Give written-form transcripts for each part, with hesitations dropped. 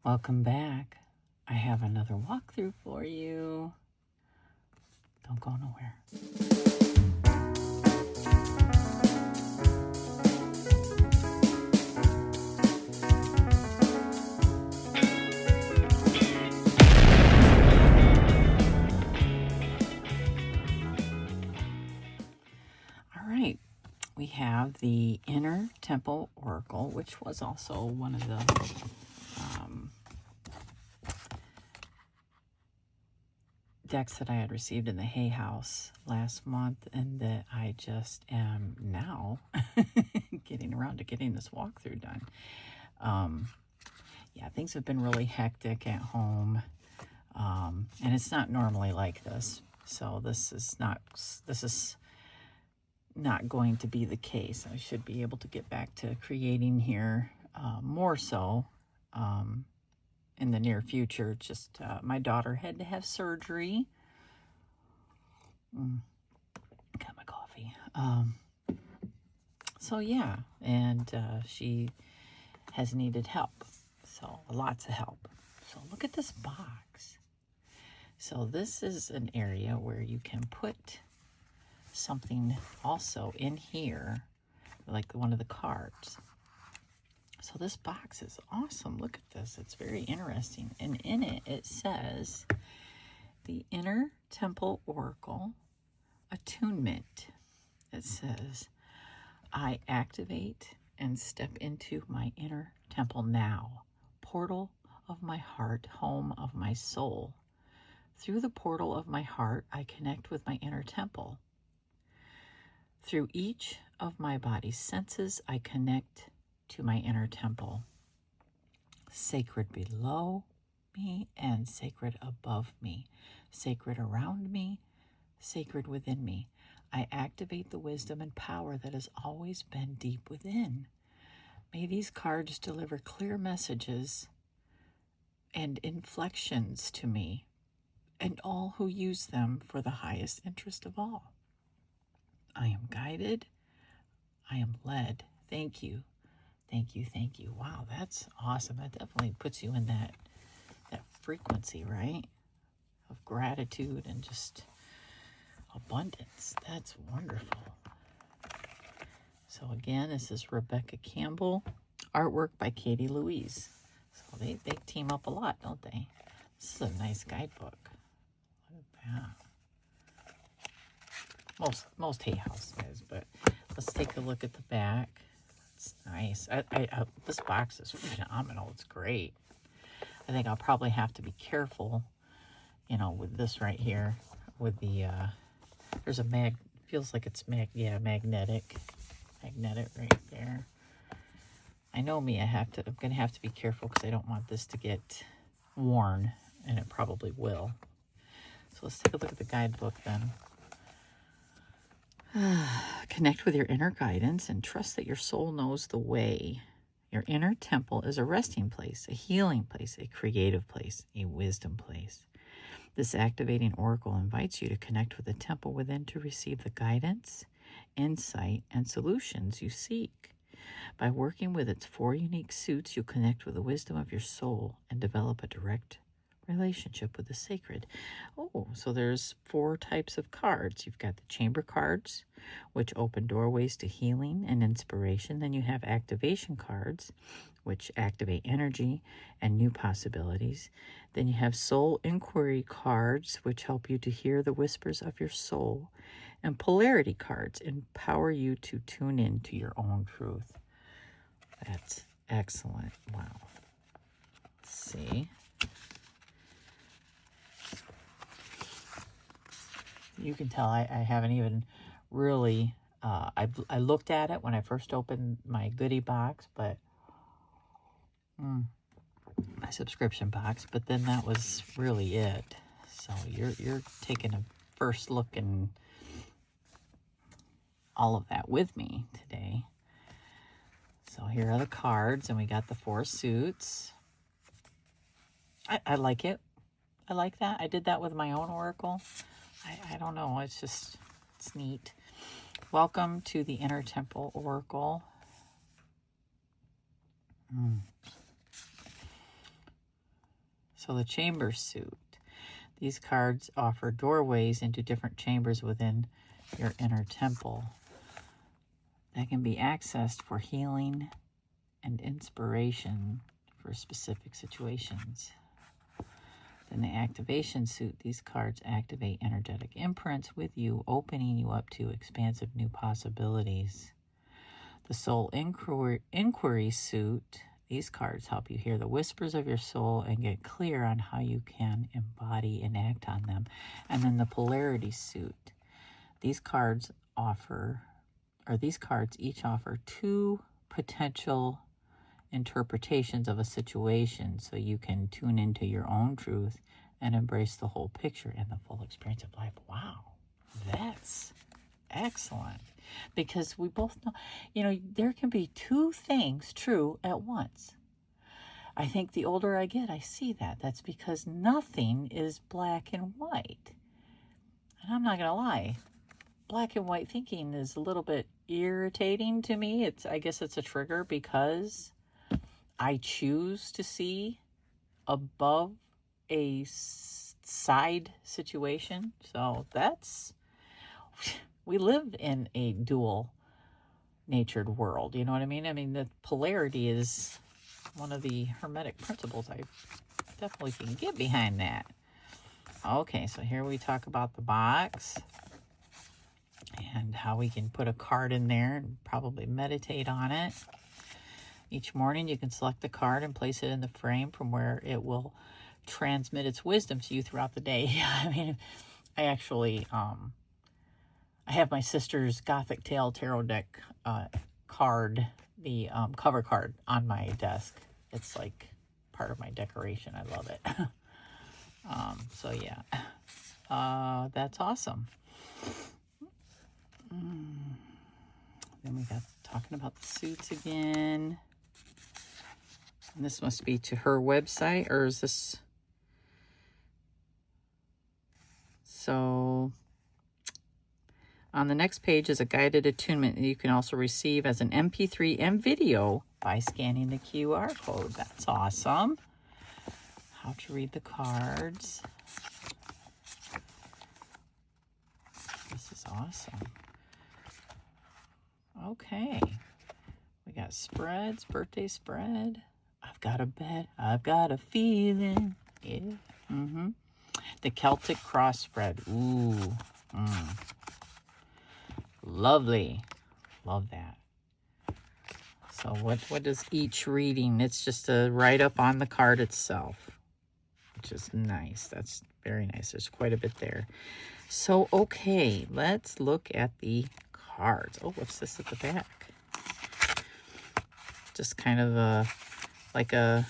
Welcome back. I have another walkthrough for you. Don't go nowhere. All right. We have the Inner Temple Oracle, which was also one of the decks that I had received in the Hay House last month, and that I just am now getting around to getting this walkthrough done. Yeah, things have been really hectic at home, and it's not normally like this. So this is not going to be the case. I should be able to get back to creating here more so in the near future. Just my daughter had to have surgery. Got my coffee. So yeah, and she has needed help. So lots of help. So look at this box. So this is an area where you can put something also in here, like one of the cards. So this box is awesome. Look at this. It's very interesting. And in it, it says the Inner Temple Oracle Attunement. It says, I activate and step into my inner temple now, portal of my heart, home of my soul. Through the portal of my heart, I connect with my inner temple. Through each of my body's senses, I connect to my inner temple. Sacred below me and sacred above me, sacred around me, sacred within me. I activate the wisdom and power that has always been deep within. May these cards deliver clear messages and inflections to me and all who use them for the highest interest of all. I am guided. I am led. Thank you. Thank you. Thank you. Wow, that's awesome. That definitely puts you in that frequency, right? Of gratitude and just abundance. That's wonderful. So again, this is Rebecca Campbell, artwork by Katie Louise. So they team up a lot, don't they? This is a nice guidebook. Look at that. Most Hay House guys, but let's take a look at the back. It's nice. This box is phenomenal. It's great. I think I'll probably have to be careful, with this right here, with the there's a feels like it's magnetic right there. I know me, I'm gonna have to be careful because I don't want this to get worn, and it probably will. So let's take a look at the guidebook then. Connect with your inner guidance and trust that your soul knows the way. Your inner temple is a resting place, a healing place, a creative place, a wisdom place. This activating oracle invites you to connect with the temple within to receive the guidance, insight, and solutions you seek. By working with its 4 unique suits, you connect with the wisdom of your soul and develop a direct relationship with the sacred. Oh, so there's 4 types of cards. You've got the chamber cards, which open doorways to healing and inspiration. Then you have activation cards, which activate energy and new possibilities. Then you have soul inquiry cards, which help you to hear the whispers of your soul. And polarity cards empower you to tune in to your own truth. That's excellent. Wow. Let's see. You can tell I haven't even really, I looked at it when I first opened my goodie box, but my subscription box, but then that was really it. So you're taking a first look and all of that with me today. So here are the cards, and we got the 4 suits. I like it. I like that. I did that with my own oracle. I don't know. It's neat. Welcome to the Inner Temple Oracle. So the Chamber Suit. These cards offer doorways into different chambers within your inner temple that can be accessed for healing and inspiration for specific situations. Then the Activation Suit. These cards activate energetic imprints with you, opening you up to expansive new possibilities. The Soul Inquiry Suit. These cards help you hear the whispers of your soul and get clear on how you can embody and act on them. And then the Polarity Suit. These cards each offer two potential interpretations of a situation, so you can tune into your own truth and embrace the whole picture and the full experience of life. Wow, that's excellent. Because we both know, there can be two things true at once. I think the older I get, I see that. That's because nothing is black and white. And I'm not going to lie, black and white thinking is a little bit irritating to me. I guess it's a trigger because I choose to see above a side situation. So we live in a dual natured world. You know what I mean? I mean, the polarity is one of the Hermetic principles. I definitely can get behind that. Okay, so here we talk about the box and how we can put a card in there and probably meditate on it. Each morning you can select the card and place it in the frame from where it will transmit its wisdom to you throughout the day. I mean, I actually, I have my sister's Gothic Tale Tarot deck card, the cover card on my desk. It's like part of my decoration. I love it. So yeah, that's awesome. Then we got talking about the suits again. And this must be to her website, or is this? So on the next page is a guided attunement that you can also receive as an MP3 and video by scanning the QR code. That's awesome. How to read the cards. This is awesome. Okay. We got spreads, birthday spread. I've got a bet, I've got a feeling. Yeah. The Celtic cross spread. Ooh. Lovely. Love that. So what is each reading? It's just a write-up on the card itself, which is nice. That's very nice. There's quite a bit there. So, okay, let's look at the cards. Oh, what's this at the back? Just kind of like a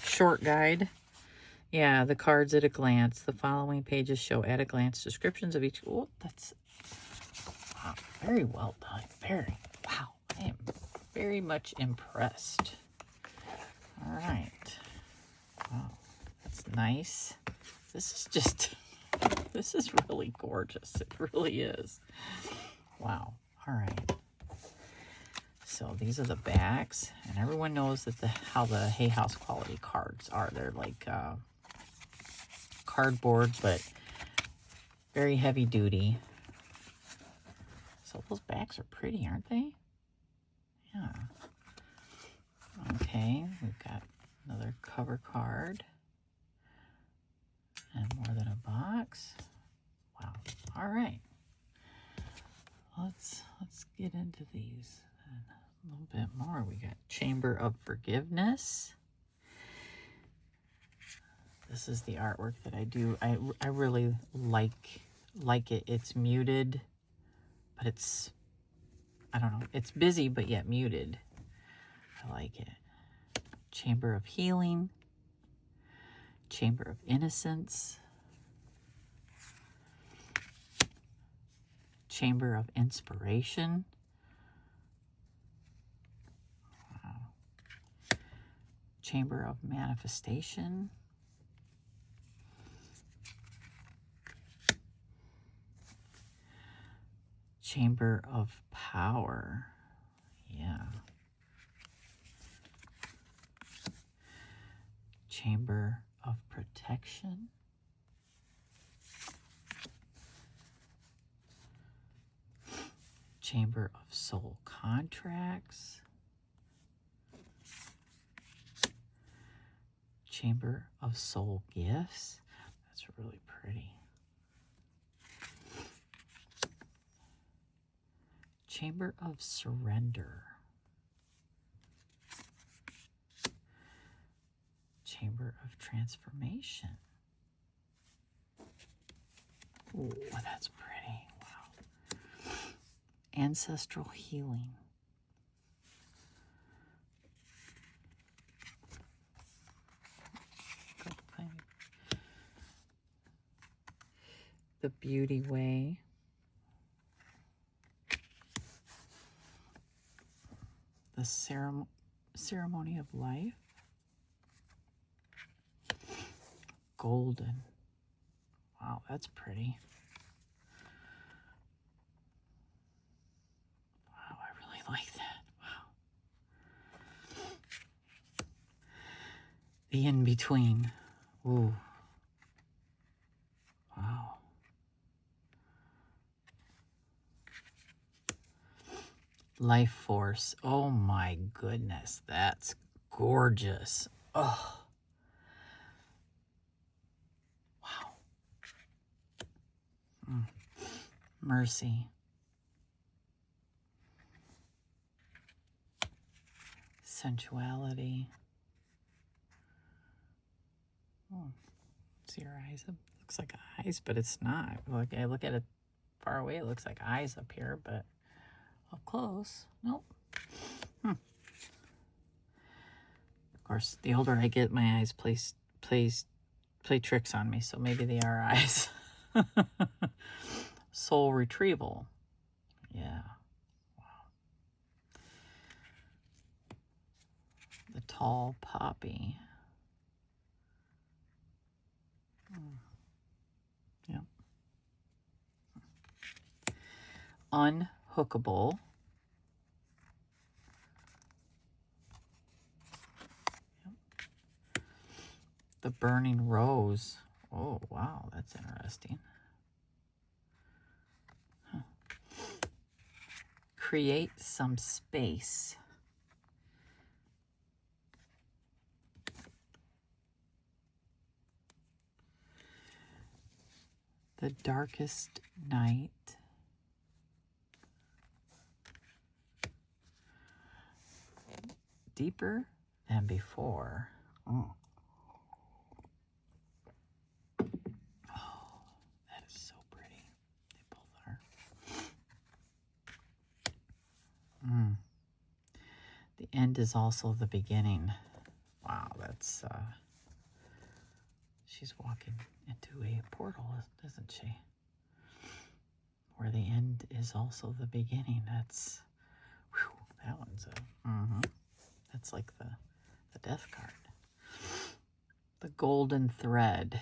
short guide. Yeah, the cards at a glance. The following pages show at a glance descriptions of each. Oh, that's wow, very well done. Wow. I am very much impressed. All right. Wow, that's nice. This is really gorgeous. It really is. Wow. All right. So these are the backs, and everyone knows that how the Hay House quality cards are. They're like cardboard, but very heavy duty. So those backs are pretty, aren't they? Yeah. Okay, we've got another cover card. And more than a box. Wow. All right. Let's get into these a little bit more. We got Chamber of Forgiveness. This is the artwork that I do. I really like it. It's muted, but it's, I don't know, it's busy but yet muted. I like it. Chamber of Healing. Chamber of Innocence. Chamber of Inspiration. Wow. Chamber of Manifestation. Chamber of Power. Yeah. Chamber of protection. Chamber of soul contracts. Chamber of soul gifts. That's really pretty. Chamber of surrender. Chamber of transformation. Ooh, that's pretty. Wow. Ancestral healing. The beauty way. The ceremony of life. Golden. Wow, that's pretty. Wow, I really like that. Wow. The in-between. Ooh. Wow. Life force. Oh my goodness, that's gorgeous. Oh. Wow. Mercy. Sensuality. Oh. See your eyes? It looks like eyes, but it's not. Like I look at it far away, it looks like eyes up here, but up close, nope. Of course, the older I get, my eyes play tricks on me, so maybe they are eyes. Soul retrieval. Yeah. Wow. The tall poppy. Yeah. Unhookable. The burning rose. Oh, wow, that's interesting. Huh. Create some space. The darkest night. Deeper than before. Oh. Oh, that is so pretty. They both are. The end is also the beginning. Wow, that's, she's walking into a portal, isn't she? Where the end is also the beginning. That's, whew, that one's a, that's like the death card. The golden thread.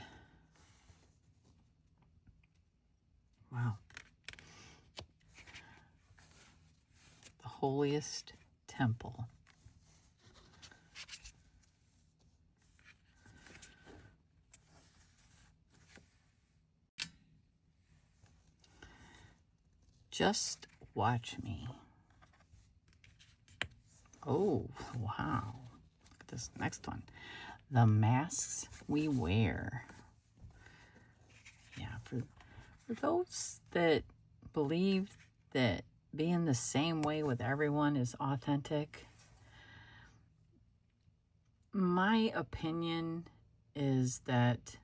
Wow. The holiest temple. Just watch me. Oh, wow. Look at this next one. The masks we wear. Yeah, for those that believe that being the same way with everyone is authentic, my opinion is that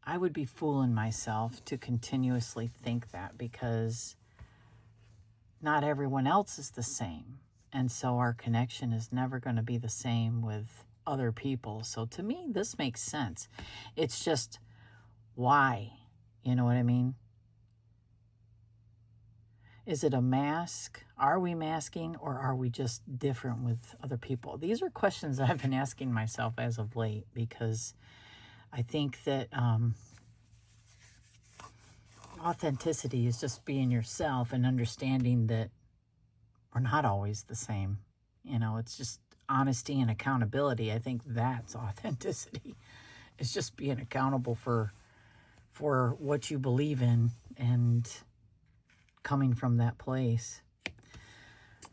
I would be fooling myself to continuously think that, because not everyone else is the same. And so our connection is never going to be the same with other people. So to me, this makes sense. It's just why, you know what I mean? Is it a mask? Are we masking, or are we just different with other people? These are questions that I've been asking myself as of late, because I think that authenticity is just being yourself and understanding that we're not always the same. You know, it's just honesty and accountability. I think that's authenticity. It's just being accountable for what you believe in and coming from that place.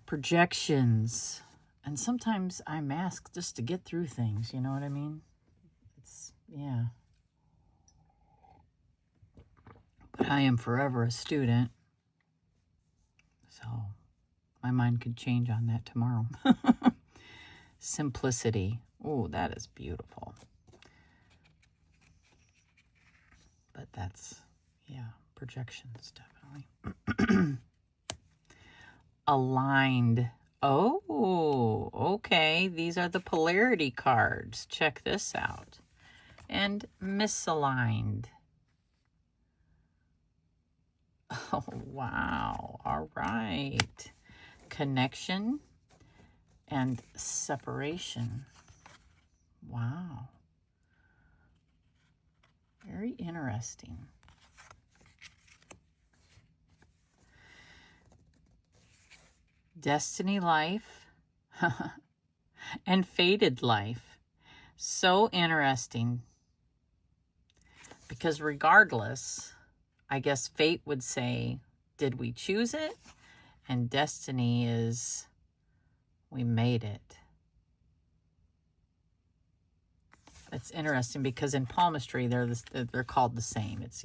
Projections. And sometimes I mask just to get through things, you know what I mean? Yeah. But I am forever a student. So my mind could change on that tomorrow. Simplicity. Oh, that is beautiful. But that's, yeah, projections, definitely. Aligned. Oh, okay. These are the polarity cards. Check this out. And misaligned. Oh, wow. All right. Connection and separation. Wow. Very interesting. Destiny life and fated life. So interesting. Because regardless, I guess fate would say, did we choose it? And destiny is, we made it. It's interesting because in palmistry, they're called the same. It's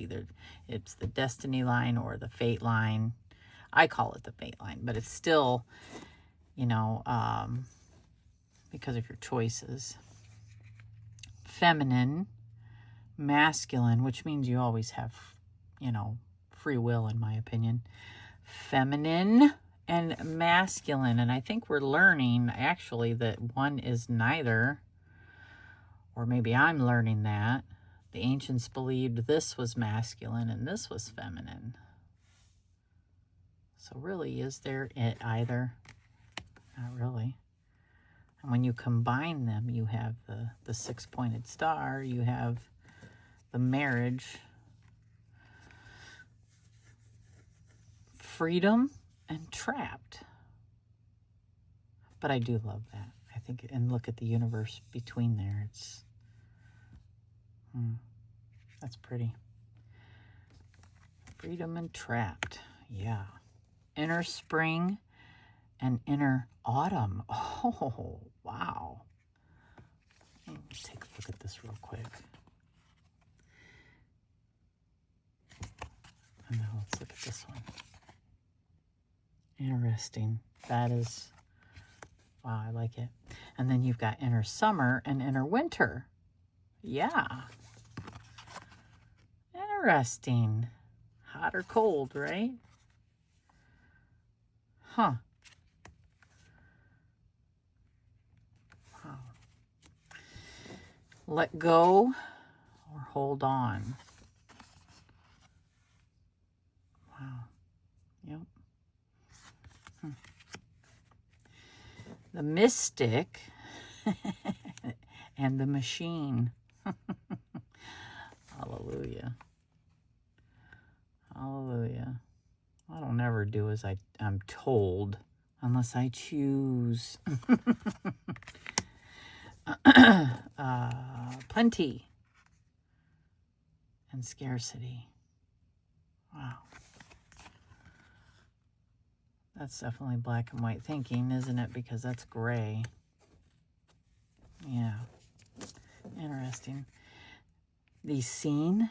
the destiny line or the fate line. I call it the fate line, but it's still, you know, because of your choices. Feminine, masculine, which means you always have, you know, free will, in my opinion. Feminine and masculine. And I think we're learning, actually, that one is neither. Or maybe I'm learning that. The ancients believed this was masculine and this was feminine. So really, is there it either? Not really. And when you combine them, you have the six-pointed star, you have the marriage, freedom, and trapped. But I do love that. I think, and look at the universe between there. It's, that's pretty. Freedom and trapped. Yeah. Inner spring and inner autumn. Oh, wow. Let's take a look at this real quick. And now let's look at this one. Interesting. That is, wow, I like it. And then you've got inner summer and inner winter. Yeah. Interesting. Hot or cold, right? Huh. Wow. Let go or hold on. Wow. Yep. The mystic and the machine. Hallelujah. Hallelujah. I don't ever do as I'm told unless I choose. Plenty and scarcity. Wow. That's definitely black and white thinking, isn't it? Because that's gray. Yeah. Interesting. The seen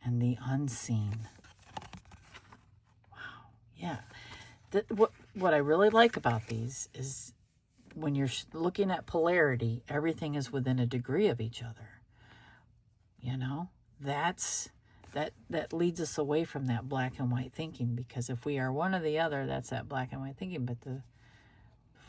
and the unseen. Wow. Yeah. What I really like about these is when you're looking at polarity, everything is within a degree of each other. You know? That leads us away from that black and white thinking, because if we are one or the other, that's that black and white thinking. But the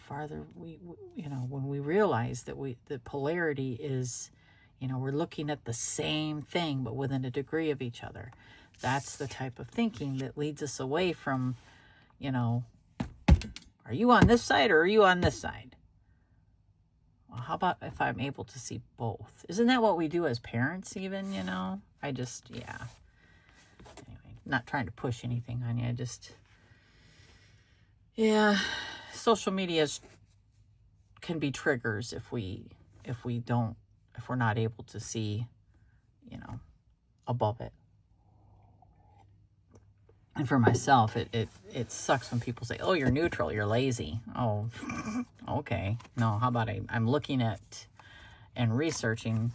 farther we you know, when we realize that the polarity is, you know, we're looking at the same thing but within a degree of each other, that's the type of thinking that leads us away from, you know, are you on this side or are you on this side? Well, how about if I'm able to see both? Isn't that what we do as parents even, you know? Yeah. Anyway, not trying to push anything on you. Yeah. Social media is can be triggers if we're not able to see, you know, above it. And for myself, it sucks when people say, oh, you're neutral, you're lazy. Oh, okay. No, how about I'm looking at and researching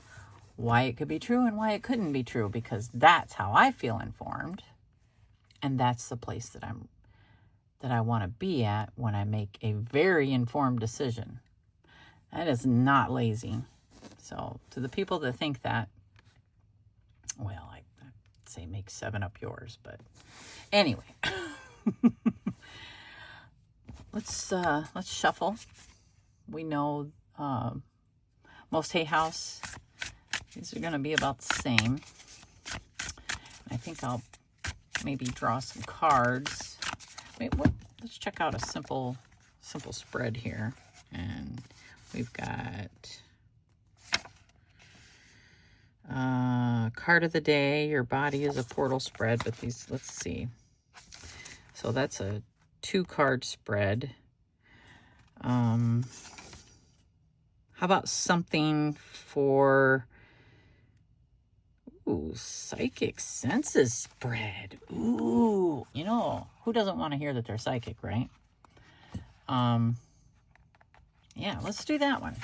why it could be true and why it couldn't be true, because that's how I feel informed. And that's the place that I want to be at when I make a very informed decision. That is not lazy. So to the people that think that, well, I'd say make 7 up yours, but anyway. Let's shuffle. We know most hay house, these are going to be about the same. I think I'll maybe draw some cards. Wait, let's check out a simple spread here. And we've got card of the day. Your body is a portal spread, but these, let's see. So that's a 2-card spread. How about something for psychic senses spread? Ooh, you know, who doesn't want to hear that they're psychic, right? Yeah, let's do that one.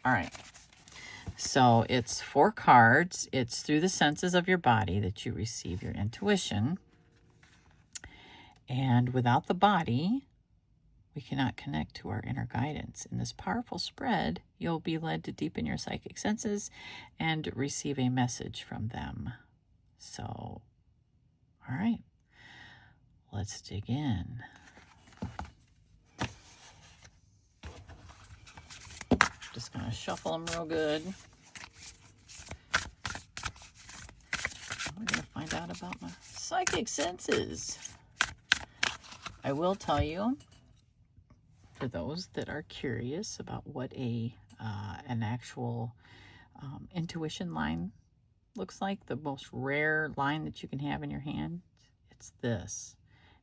All right. So it's 4 cards. It's through the senses of your body that you receive your intuition. And without the body, we cannot connect to our inner guidance. In this powerful spread, you'll be led to deepen your psychic senses and receive a message from them. So, all right, let's dig in. Just gonna shuffle them real good. We're gonna find out about my psychic senses. I will tell you, for those that are curious about what an actual intuition line looks like, the most rare line that you can have in your hand, it's this.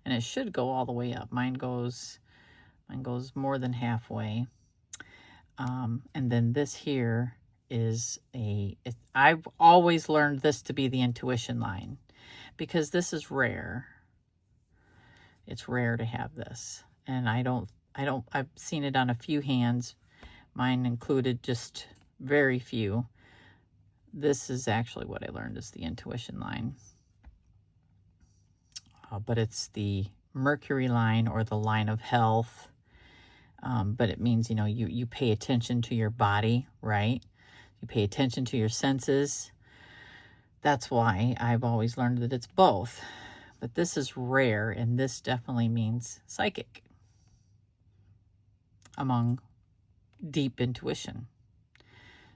And it should go all the way up. Mine goes more than halfway. And then this here is I've always learned this to be the intuition line, because this is rare. It's rare to have this. And I've seen it on a few hands, mine included, just very few. This is actually what I learned is the intuition line. But it's the Mercury line, or the line of health. But it means, you know, you pay attention to your body, right? You pay attention to your senses. That's why I've always learned that it's both. But this is rare, and this definitely means psychic among deep intuition.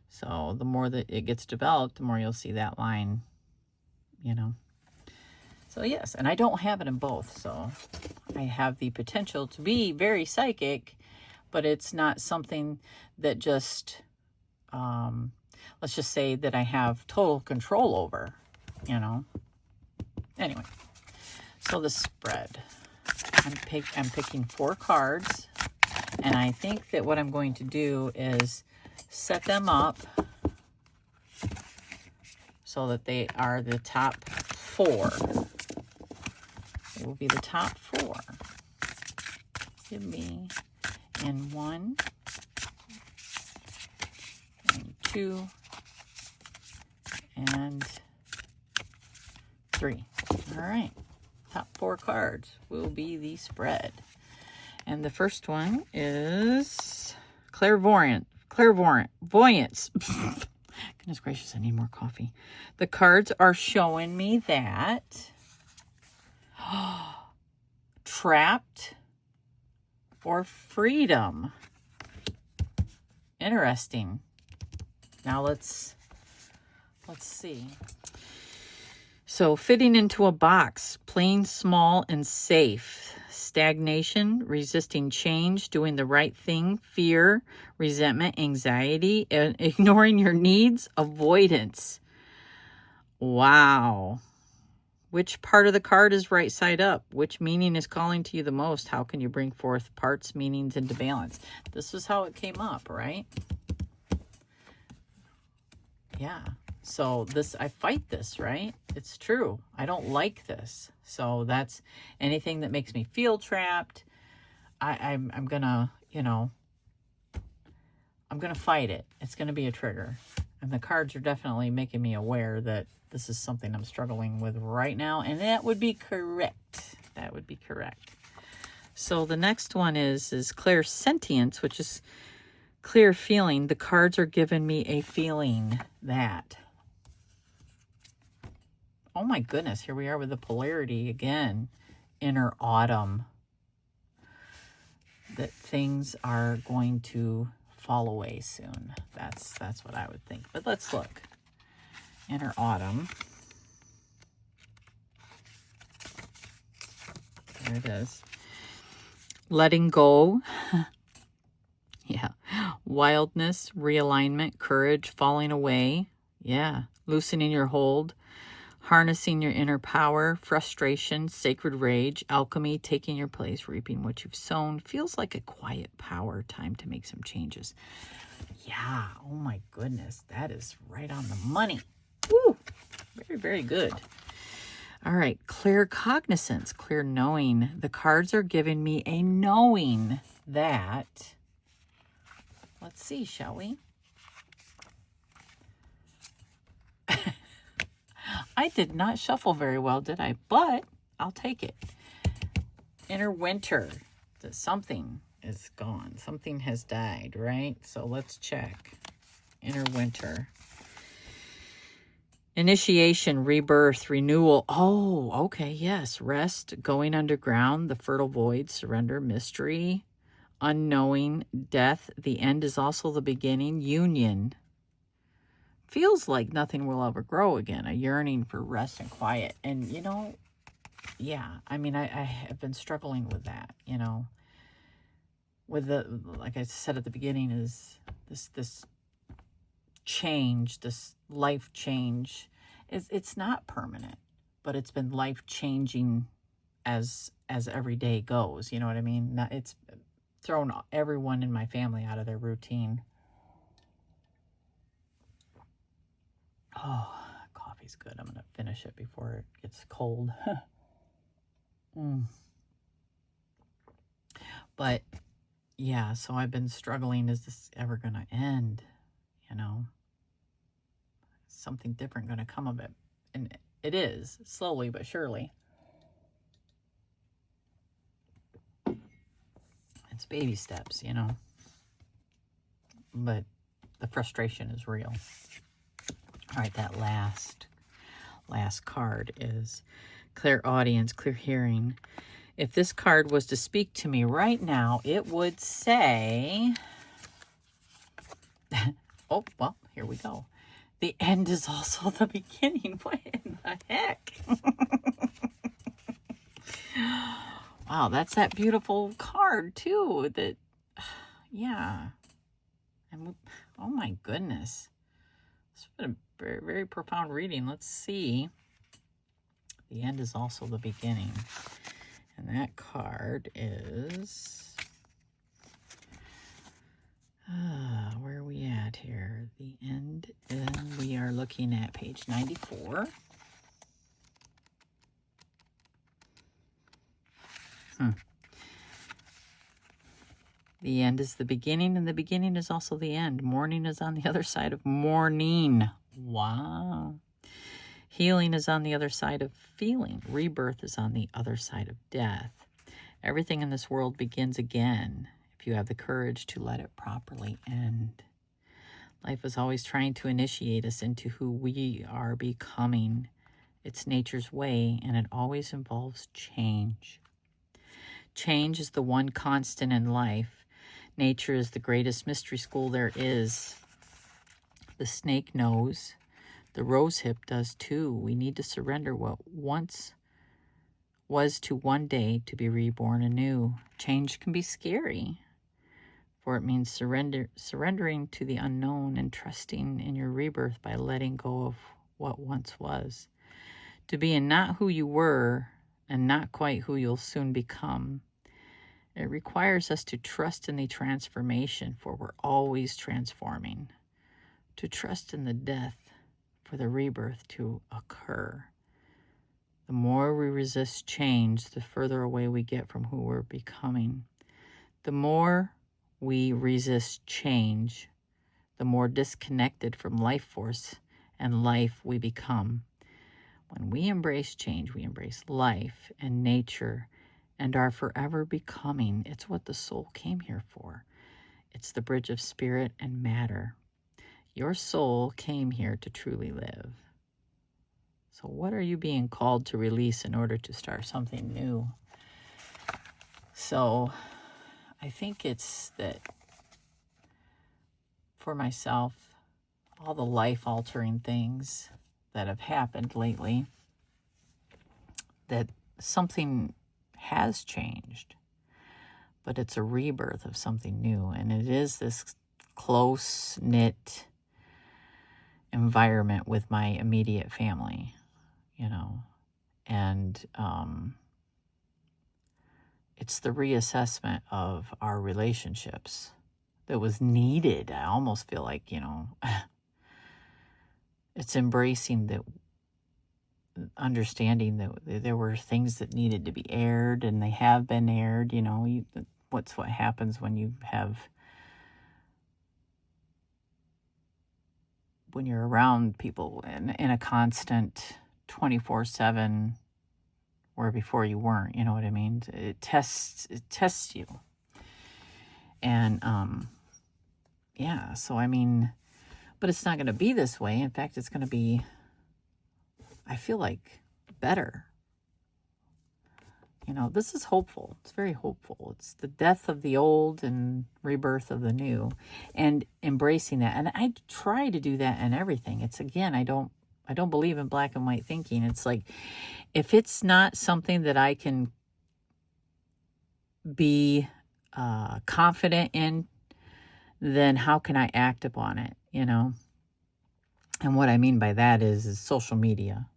So the more that it gets developed, the more you'll see that line, you know. So yes, and I don't have it in both. So I have the potential to be very psychic, but it's not something that just, let's just say that I have total control over, you know. Anyway, so the spread, I'm picking 4 cards, and I think that what I'm going to do is set them up so that they are the top 4. It will be the top 4. Give me in 1 and 2 and 3. All right, top 4 cards will be the spread. And the first one is clairvoyance. Goodness gracious, I need more coffee. The cards are showing me that trapped for freedom. Interesting. Now let's see. So fitting into a box, playing small and safe. Stagnation, resisting change, doing the right thing, fear, resentment, anxiety, and ignoring your needs, avoidance. Wow. Which part of the card is right side up? Which meaning is calling to you the most? How can you bring forth parts, meanings into balance? This is how it came up, right? Yeah. So this, I fight this, right? It's true. I don't like this. So that's anything that makes me feel trapped. I'm gonna, you know, I'm gonna fight it. It's gonna be a trigger. And the cards are definitely making me aware that this is something I'm struggling with right now. And that would be correct. That would be correct. So the next one is clairsentience, which is clear feeling. The cards are giving me a feeling that, oh my goodness, here we are with the polarity again. Inner autumn. That things are going to fall away soon. That's what I would think. But let's look. Inner autumn. There it is. Letting go. Yeah. Wildness, realignment, courage, falling away. Yeah. Loosening your hold. Harnessing your inner power, frustration, sacred rage, alchemy, taking your place, reaping what you've sown. Feels like a quiet power, time to make some changes. Yeah, oh my goodness, that is right on the money. Woo, very, very good. All right, clear cognizance, clear knowing. The cards are giving me a knowing that, let's see, shall we? I did not shuffle very well, did I? But I'll take it. Inner winter. That something is gone. Something has died, right? So let's check. Inner winter. Initiation, rebirth, renewal. Oh, okay, yes. Rest, going underground, the fertile void, surrender, mystery, unknowing, death. The end is also the beginning. Union. Feels like nothing will ever grow again. A yearning for rest and quiet. And, you know, yeah, I mean, I have been struggling with that, you know. With the, like I said at the beginning, is this change, this life change. It's not permanent, but it's been life changing as every day goes. You know what I mean? It's thrown everyone in my family out of their routine. Oh, coffee's good. I'm going to finish it before it gets cold. But, yeah, so I've been struggling. Is this ever going to end? You know? Something different going to come of it. And it is, slowly but surely. It's baby steps, you know? But the frustration is real. All right, that last card is clear audience, clear hearing. If this card was to speak to me right now, it would say, oh, well, here we go. The end is also the beginning. What in the heck? Wow, that's that beautiful card, too. That, yeah. And, oh, my goodness. It's been a very, very profound reading. Let's see. The end is also the beginning. And that card is... where are we at here? The end, and we are looking at page 94. The end is the beginning, and the beginning is also the end. Morning is on the other side of mourning. Wow. Healing is on the other side of feeling. Rebirth is on the other side of death. Everything in this world begins again if you have the courage to let it properly end. Life is always trying to initiate us into who we are becoming. It's nature's way, and it always involves change. Change is the one constant in life. Nature is the greatest mystery school there is. The snake knows. The rosehip does too. We need to surrender what once was to one day to be reborn anew. Change can be scary, for it means surrendering to the unknown and trusting in your rebirth by letting go of what once was. to being not who you were and not quite who you'll soon become. It requires us to trust in the transformation, for we're always transforming. To trust in the death for the rebirth to occur. The more we resist change, the further away we get from who we're becoming. The more we resist change, the more disconnected from life force and life we become. When we embrace change, we embrace life and nature and our forever becoming. It's what the soul came here for. It's the bridge of spirit and matter. Your soul came here to truly live. So what are you being called to release in order to start something new? So I think it's that for myself, all the life-altering things that have happened lately, that something has changed, but it's a rebirth of something new. And it is this close-knit environment with my immediate family, you know, and it's the reassessment of our relationships that was needed. I almost feel like, you know, it's embracing that, understanding that there were things that needed to be aired, and they have been aired. You know, what happens when you're around people in a constant 24/7, where before you weren't, you know what I mean? It tests you. And yeah, so I mean, but it's not going to be this way. In fact, it's going to be, I feel like, better. You know, this is hopeful. It's very hopeful. It's the death of the old and rebirth of the new, and embracing that. And I try to do that in everything. It's, again, I don't believe in black and white thinking. It's like, if it's not something that I can be confident in, then how can I act upon it, you know? And what I mean by that is social media.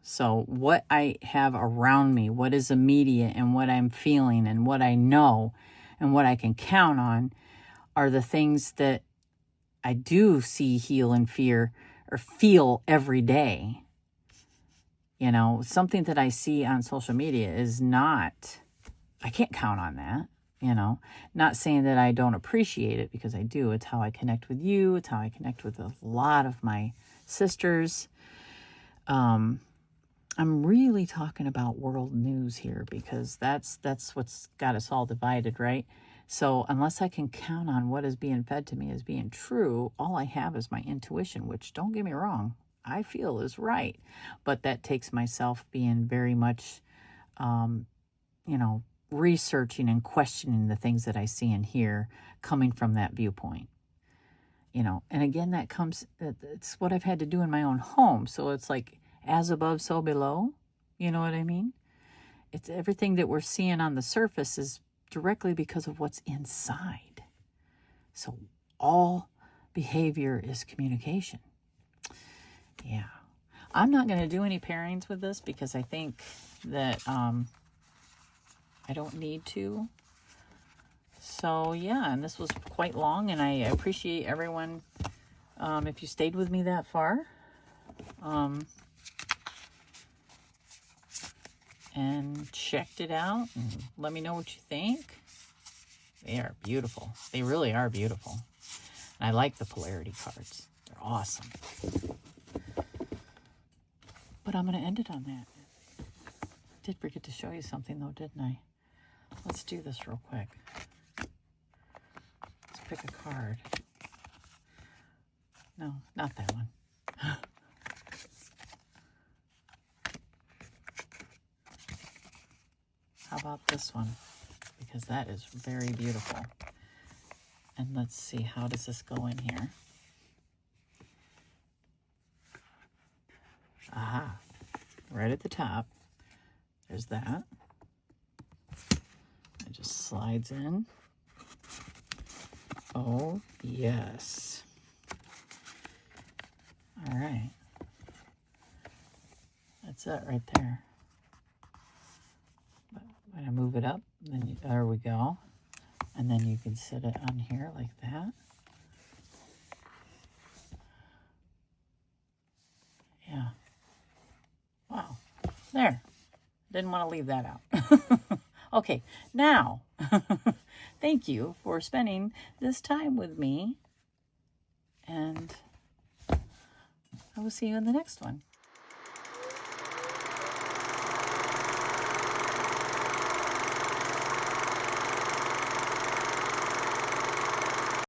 So what I have around me, what is immediate, and what I'm feeling, and what I know, and what I can count on, are the things that I do see, heal, and fear, or feel every day. You know, something that I see on social media is not, I can't count on that, you know. Not saying that I don't appreciate it, because I do. It's how I connect with you. It's how I connect with a lot of my sisters. I'm really talking about world news here, because that's what's got us all divided, right? So unless I can count on what is being fed to me as being true, all I have is my intuition, which, don't get me wrong, I feel is right. But that takes myself being very much, you know, researching and questioning the things that I see and hear coming from that viewpoint. You know, and again, it's what I've had to do in my own home. So it's like, as above, so below. You know what I mean? It's everything that we're seeing on the surface is directly because of what's inside. So all behavior is communication. Yeah. I'm not going to do any pairings with this, because I think that I don't need to. So yeah, and this was quite long, and I appreciate everyone if you stayed with me that far. And checked it out, and let me know what you think. They are beautiful. They really are beautiful. And I like the polarity cards. They're awesome. But I'm going to end it on that. I did forget to show you something, though, didn't I? Let's do this real quick. Let's pick a card. No, not that one. How about this one? Because that is very beautiful. And let's see, how does this go in here? Aha, right at the top. There's that. It just slides in. Oh, yes. All right. That's it right there. But when I move it up, then there we go. And then you can sit it on here like that. Yeah. Wow. There. Didn't want to leave that out. Okay, now, thank you for spending this time with me. And I will see you in the next one.